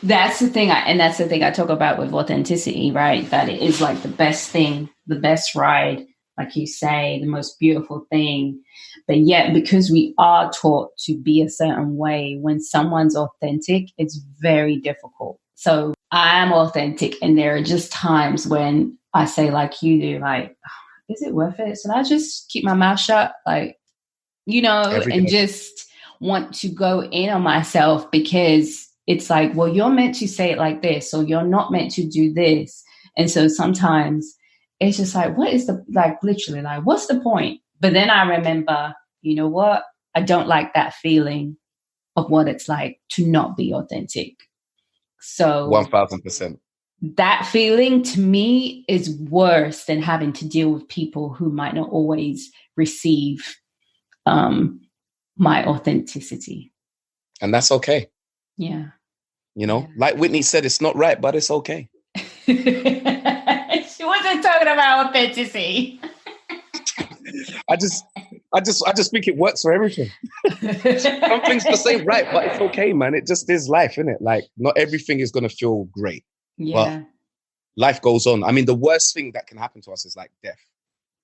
That's the thing. That's the thing I talk about with authenticity, right? That it is like the best thing, the best ride, like you say, the most beautiful thing. But yet, because we are taught to be a certain way, when someone's authentic, it's very difficult. So I am authentic. And there are just times when I say, like you do, like, is it worth it? Should I just keep my mouth shut? Like, you know, and just want to go in on myself, because it's like, well, you're meant to say it like this, or you're not meant to do this. And so sometimes it's just like, what is literally like, what's the point? But then I remember, you know what? I don't like that feeling of what it's like to not be authentic. So 1000%. That feeling to me is worse than having to deal with people who might not always receive my authenticity. And that's okay. Yeah. You know, like Whitney said, it's not right, but it's okay. She wasn't talking about authenticity. I just think it works for everything. Some things just ain't right, but it's okay, man. It just is life, isn't it? Like, not everything is going to feel great. Yeah. But life goes on. I mean, the worst thing that can happen to us is like death.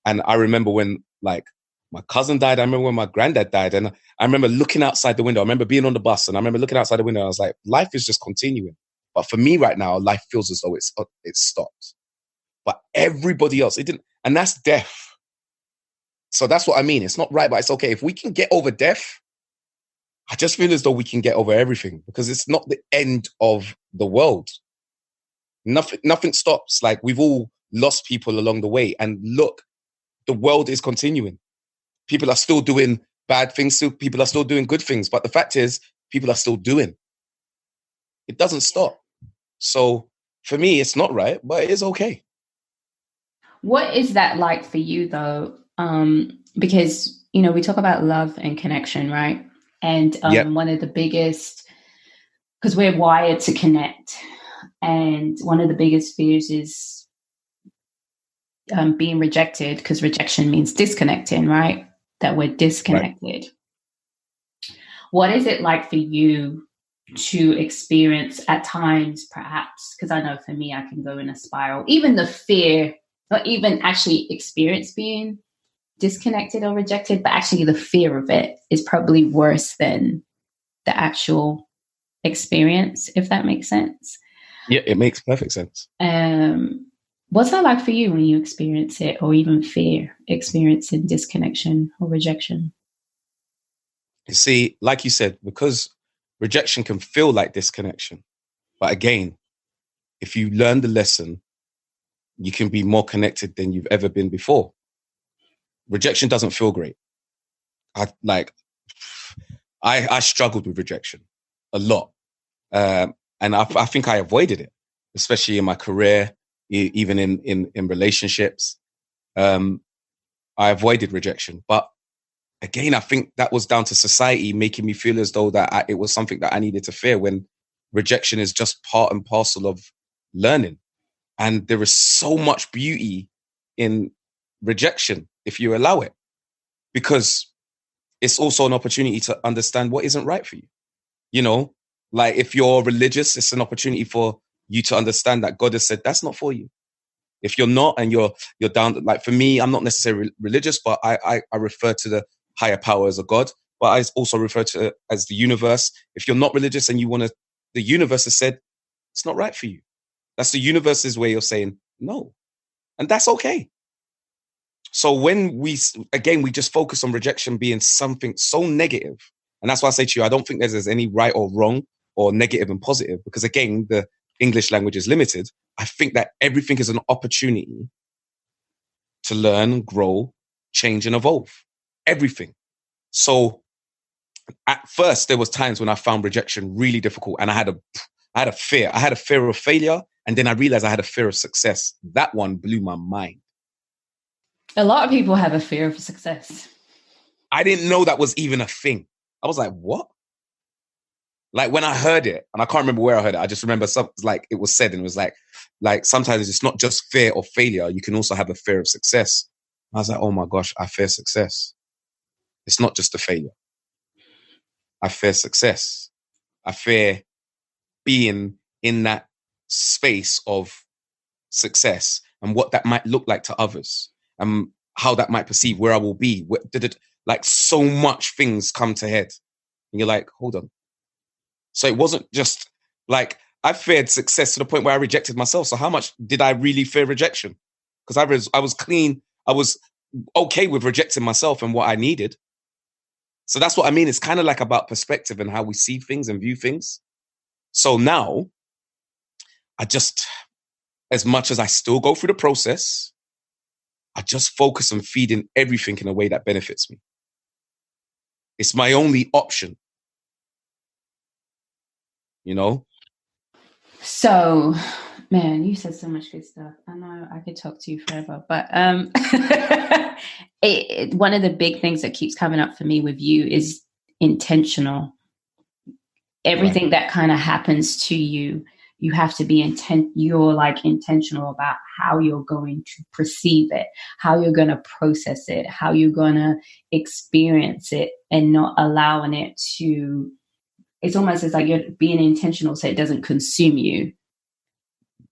And I remember when, like, my cousin died. I remember when my granddad died. And I remember looking outside the window. I remember being on the bus, and I remember looking outside the window. And I was like, life is just continuing. But for me right now, life feels as though it's stopped. But everybody else, it didn't. And that's death. So that's what I mean. It's not right, but it's okay. If we can get over death, I just feel as though we can get over everything, because it's not the end of the world. Nothing stops. Like, we've all lost people along the way. And look, the world is continuing. People are still doing bad things. People are still doing good things. But the fact is, people are still doing. It doesn't stop. So for me, it's not right, but it is okay. What is that like for you, though? Because, you know, we talk about love and connection, right? And one of the biggest, because we're wired to connect. And one of the biggest fears is being rejected, because rejection means disconnecting, right? That we're disconnected. Right. What is it like for you to experience at times, perhaps? Because I know for me, I can go in a spiral. Even the fear, not even actually experience being disconnected or rejected, but actually the fear of it is probably worse than the actual experience, if that makes sense. Yeah, it makes perfect sense. What's that like for you when you experience it, or even fear experiencing disconnection or rejection? You see, like you said, because rejection can feel like disconnection. But again, if you learn the lesson, you can be more connected than you've ever been before. Rejection doesn't feel great. I struggled with rejection a lot. And I think I avoided it, especially in my career, even in relationships. I avoided rejection. But again, I think that was down to society making me feel as though that it was something that I needed to fear, when rejection is just part and parcel of learning. And there is so much beauty in rejection if you allow it, because it's also an opportunity to understand what isn't right for you. You know, like if you're religious, it's an opportunity for you to understand that God has said that's not for you. If you're not, and you're down, like for me, I'm not necessarily religious, but I refer to the higher power as a God, but I also refer to it as the universe. If you're not religious and the universe has said it's not right for you. That's the universe's way of saying no. And that's okay. So when we just focus on rejection being something so negative, and that's why I say to you, I don't think there's any right or wrong or negative and positive, because again, the English language is limited. I think that everything is an opportunity to learn, grow, change, and evolve. Everything. So at first, there was times when I found rejection really difficult, and I had a fear. I had a fear of failure, and then I realized I had a fear of success. That one blew my mind. A lot of people have a fear of success. I didn't know that was even a thing. I was like, what? Like when I heard it, and I can't remember where I heard it, I just remember like it was said, and it was like sometimes it's not just fear of failure. You can also have a fear of success. I was like, oh my gosh, I fear success. It's not just a failure. I fear success. I fear being in that space of success and what that might look like to others, and how that might perceive where I will be. Like so much things come to head, and you're like, hold on. So it wasn't just like I feared success to the point where I rejected myself. So how much did I really fear rejection? Because I was clean. I was okay with rejecting myself and what I needed. So that's what I mean. It's kind of like about perspective and how we see things and view things. So now as much as I still go through the process, I just focus on feeding everything in a way that benefits me. It's my only option. You know? So, man, you said so much good stuff. I know I could talk to you forever, but one of the big things that keeps coming up for me with you is intentional. Everything that kind of happens to you, you have to be you're like intentional about how you're going to perceive it, how you're going to process it, how you're going to experience it, and not allowing it to, it's almost as like you're being intentional so it doesn't consume you.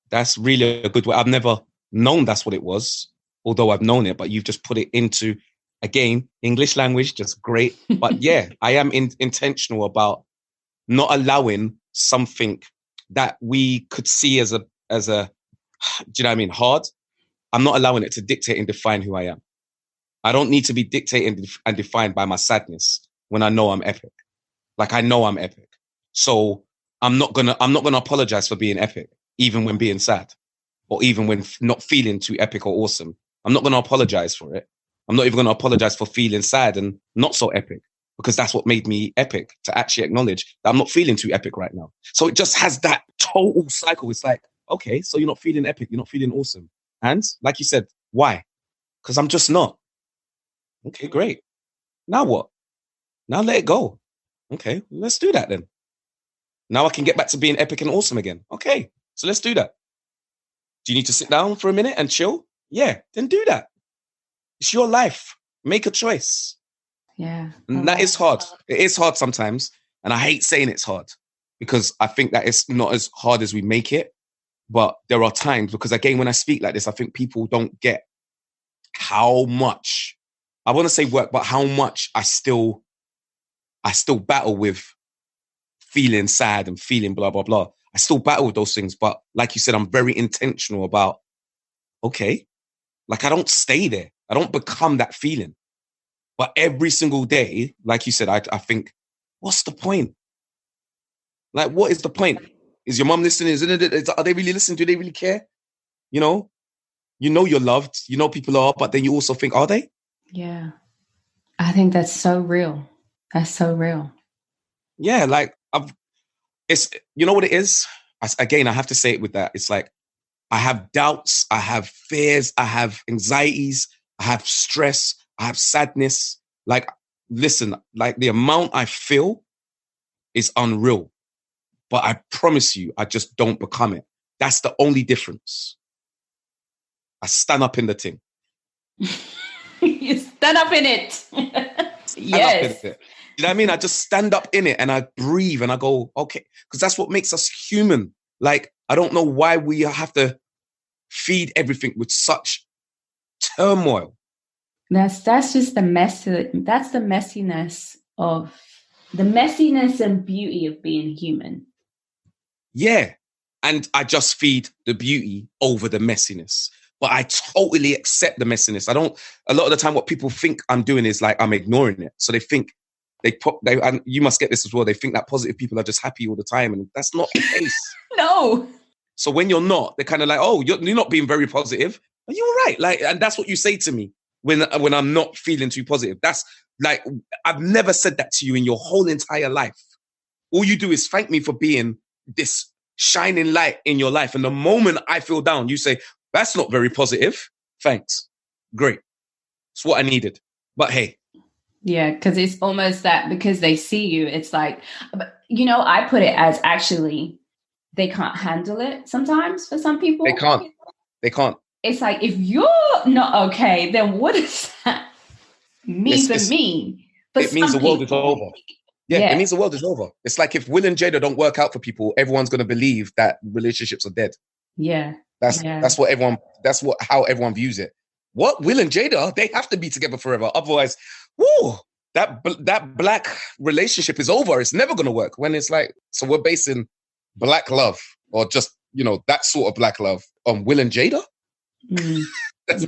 That's really a good way. I've never known that's what it was, although I've known it, but you've just put it into, again, English language, just great. But yeah, I am intentional about not allowing something that we could see as a, do you know what I mean? Hard. I'm not allowing it to dictate and define who I am. I don't need to be dictated and defined by my sadness when I know I'm epic. Like I know I'm epic. So I'm not gonna apologize for being epic, even when being sad, or even when not feeling too epic or awesome. I'm not gonna apologize for it. I'm not even gonna apologize for feeling sad and not so epic, because that's what made me epic, to actually acknowledge that I'm not feeling too epic right now. So it just has that total cycle. It's like, okay, so you're not feeling epic, you're not feeling awesome. And like you said, why? Because I'm just not. Okay, great. Now what? Now let it go. Okay, let's do that then. Now I can get back to being epic and awesome again. Okay, so let's do that. Do you need to sit down for a minute and chill? Yeah, then do that. It's your life. Make a choice. Yeah. And that is hard. It is hard sometimes. And I hate saying it's hard, because I think that it's not as hard as we make it. But there are times, because again, when I speak like this, I think people don't get how much I want to say work, but how much I still battle with feeling sad and feeling blah, blah, blah. I still battle with those things. But like you said, I'm very intentional about, okay, like I don't stay there. I don't become that feeling. But every single day, like you said, I think, what's the point? Like, what is the point? Is your mom listening? Are they really listening? Do they really care? You know you're loved. You know people are, but then you also think, are they? Yeah. I think that's so real. That's so real. Yeah, like it's, you know what it is? Again, I have to say it with that. It's like, I have doubts, I have fears, I have anxieties, I have stress, I have sadness. Like, listen, like the amount I feel is unreal. But I promise you, I just don't become it. That's the only difference. I stand up in the thing. You stand up in it. Yes. You know what I mean? I just stand up in it and I breathe and I go, okay. Because that's what makes us human. Like, I don't know why we have to feed everything with such turmoil. That's just the mess. That's the messiness and beauty of being human. Yeah. And I just feed the beauty over the messiness. But I totally accept the messiness. A lot of the time what people think I'm doing is like, I'm ignoring it. So they think and you must get this as well. They think that positive people are just happy all the time. And that's not the case. No. So when you're not, they're kind of like, oh, you're not being very positive. Are you all right? Like, and that's what you say to me when I'm not feeling too positive. That's like, I've never said that to you in your whole entire life. All you do is thank me for being this shining light in your life. And the moment I feel down, you say, that's not very positive. Thanks. Great. It's what I needed. But hey. Yeah, because it's almost that because they see you, it's like, I put it as actually they can't handle it sometimes for some people. They can't. It's like, if you're not okay, then what does that mean for me? It means the world is over. Yeah, it means the world is over. It's like if Will and Jada don't work out for people, everyone's going to believe that relationships are dead. Yeah. That's how everyone views it. What? Will and Jada, they have to be together forever. Otherwise, that black relationship is over. It's never going to work. When it's like, so we're basing black love or just, that sort of black love on Will and Jada? Mm.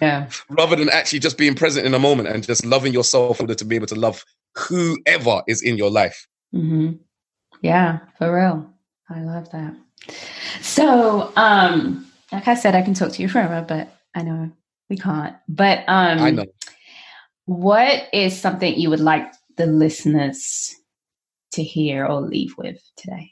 Yeah. Rather than actually just being present in a moment and just loving yourself in order to be able to love whoever is in your life. Mm-hmm. Yeah, for real. I love that. So, like I said, I can talk to you forever, but I know we can't. But I know. What is something you would like the listeners to hear or leave with today?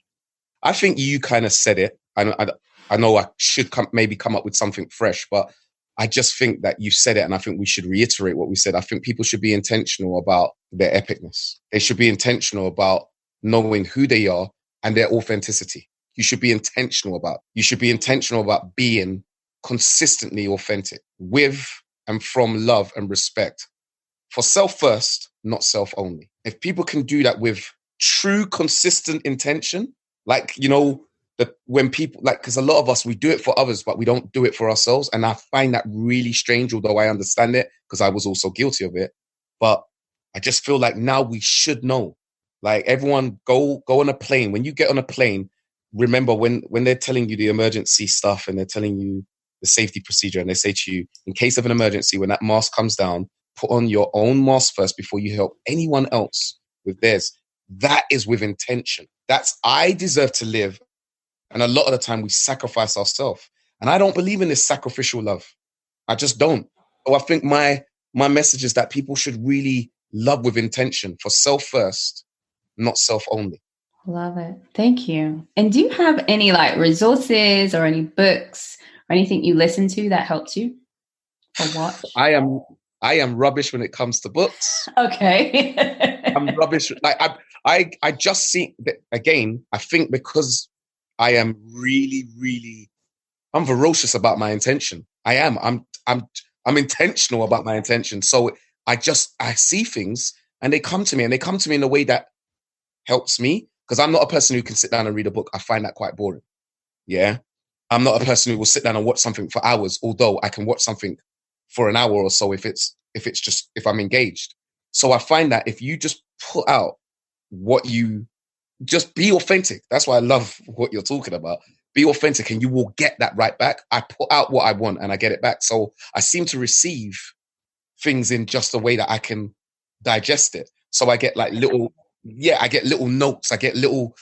I think you kind of said it. I know I should maybe come up with something fresh, but I just think that you said it, and I think we should reiterate what we said. I think people should be intentional about their epicness. They should be intentional about knowing who they are and their authenticity. You should be intentional about being consistently authentic with and from love and respect for self first, not self only. If people can do that with true, consistent intention, like, that when people, like, because a lot of us, we do it for others, but we don't do it for ourselves. And I find that really strange, although I understand it because I was also guilty of it. But I just feel like now we should know. Like, everyone go on a plane. When you get on a plane, remember when they're telling you the emergency stuff and they're telling you the safety procedure and they say to you, in case of an emergency, when that mask comes down, put on your own mask first before you help anyone else with theirs. That is with intention. That's, I deserve to live. And a lot of the time we sacrifice ourselves. And I don't believe in this sacrificial love. I just don't. So I think my message is that people should really love with intention for self first, not self only. Love it. Thank you. And do you have any resources or any books or anything you listen to that helps you or watch? I am rubbish when it comes to books. Okay. I'm rubbish. I just see that, again, I think because I am really, really, I'm ferocious about my intention. I am. I'm intentional about my intention. So I see things and they come to me in a way that helps me, because I'm not a person who can sit down and read a book. I find that quite boring. Yeah. I'm not a person who will sit down and watch something for hours, although I can watch something for an hour or so if it's if I'm engaged. So I find that if you just put out just be authentic. That's why I love what you're talking about. Be authentic and you will get that right back. I put out what I want and I get it back. So I seem to receive things in just a way that I can digest it. So I get like little notes. I get little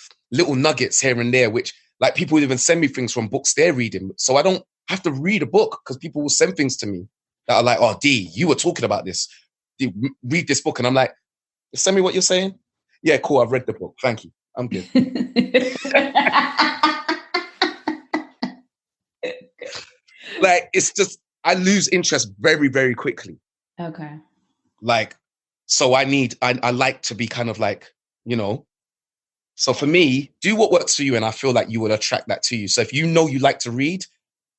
nuggets here and there, which like people even send me things from books they're reading. So I don't have to read a book because people will send things to me that are like, oh, D, you were talking about this. D, read this book. And I'm like, send me what you're saying. Yeah, cool. I've read the book. Thank you. I'm good. Like, it's just, I lose interest very, very quickly. Okay. Like, so I like to be kind of like, you know, so for me, do what works for you. And I feel like you will attract that to you. So if you know you like to read,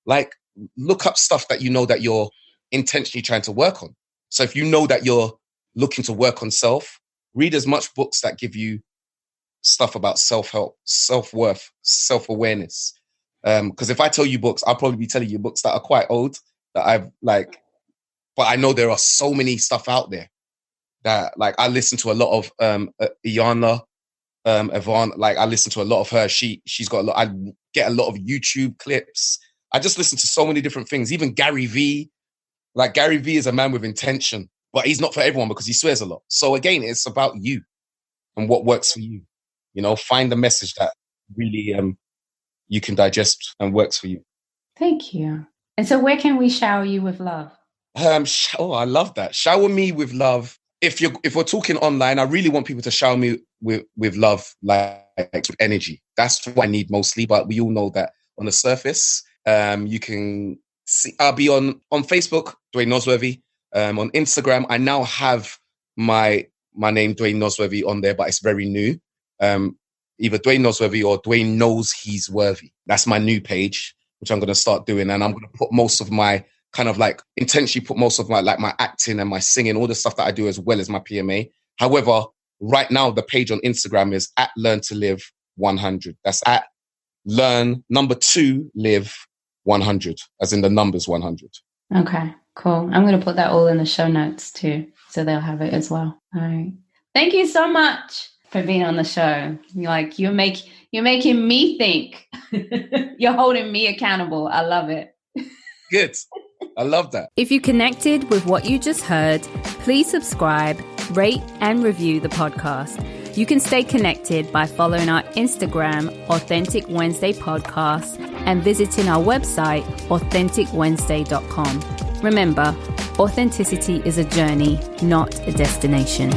like look up stuff that you know that you're intentionally trying to work on. So if you know that you're looking to work on self, read as much books that give you stuff about self-help, self-worth, self-awareness. Because if I tell you books, I'll probably be telling you books that are quite old that I've like, but I know there are so many stuff out there that like I listen to a lot of Iana Yvonne, like I listen to a lot of her. She's got a lot, I get a lot of YouTube clips. I just listen to so many different things. Even Gary V. Like Gary V is a man with intention, but he's not for everyone because he swears a lot. So again, it's about you and what works for you. You know, find the message that really you can digest and works for you. Thank you. And so where can we shower you with love? I love that. Shower me with love. If we're talking online, I really want people to shower me with love, like with energy. That's what I need mostly. But we all know that on the surface, you can see. I'll be on Facebook, Dwayne Nosworthy. On Instagram, I now have my name Dwayne Nosworthy on there, but it's very new. Either Dwayne Nosworthy or Dwayne Knows He's Worthy. That's my new page, which I'm going to start doing. And I'm going to put most of my kind of like intentionally put most of my like my acting and my singing, all the stuff that I do as well as my PMA. However, right now the page on Instagram is at Learn to Live 100. That's at Learn Live 100, as in the numbers 100. Okay, cool. I'm going to put that all in the show notes too, so they'll have it as well. All right. Thank you so much for being on the show. You're making me think. You're holding me accountable. I love it. Good. I love that. If you connected with what you just heard, please subscribe, rate, and review the podcast. You can stay connected by following our Instagram, Authentic Wednesday Podcast, and visiting our website, AuthenticWednesday.com. Remember, authenticity is a journey, not a destination.